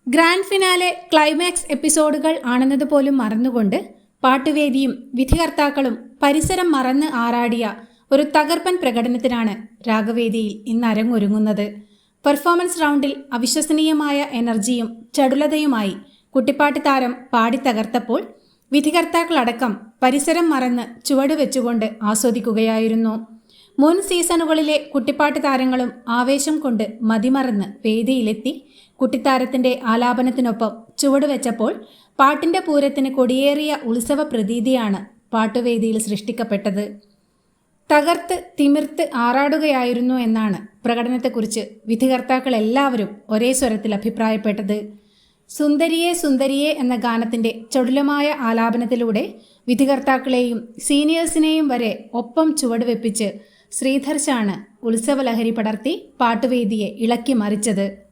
Grand finale climax എപ്പിസോഡുകൾ ആണെന്നതുപോലും മറന്നുകൊണ്ട് പാട്ടുവേദിയും വിധികർത്താക്കളും പരിസരം മറന്ന് ആറാടിയ ഒരു തകർപ്പൻ പ്രകടനത്തിനാണ് രാഗവേദിയിൽ ഇന്ന് അരങ്ങൊരുങ്ങുന്നത്. പെർഫോമൻസ് റൗണ്ടിൽ അവിശ്വസനീയമായ എനർജിയും ചടുലതയുമായി കുട്ടിപ്പാട്ട് താരം പാടിത്തകർത്തപ്പോൾ വിധികർത്താക്കളടക്കം പരിസരം മറന്ന് ചുവടുവെച്ചുകൊണ്ട് ആസ്വദിക്കുകയായിരുന്നു. മുൻ സീസണുകളിലെ കുട്ടിപ്പാട്ട് താരങ്ങളും ആവേശം കൊണ്ട് മതിമറന്ന് വേദിയിലെത്തി കുട്ടിത്താരത്തിന്റെ ആലാപനത്തിനൊപ്പം ചുവടുവെച്ചപ്പോൾ പാട്ടിന്റെ പൂരത്തിന് കൊടിയേറിയ ഉത്സവ പ്രതീതിയാണ് പാട്ടുവേദിയിൽ സൃഷ്ടിക്കപ്പെട്ടത്. തകർത്ത് തിമിർത്ത് ആറാടുകയായിരുന്നു എന്നാണ് പ്രകടനത്തെക്കുറിച്ച് വിധികർത്താക്കൾ എല്ലാവരും ഒരേ സ്വരത്തിൽ അഭിപ്രായപ്പെട്ടത്. സുന്ദരിയേ സുന്ദരിയേ എന്ന ഗാനത്തിന്റെ ചടുലമായ ആലാപനത്തിലൂടെ വിധികർത്താക്കളെയും സീനിയേഴ്സിനെയും വരെ ഒപ്പം ചുവടുവെപ്പിച്ച് ശ്രീധർഷാണ് ഉത്സവലഹരി പടർത്തി പാട്ടുവേദിയെ ഇളക്കി മറിച്ചത്.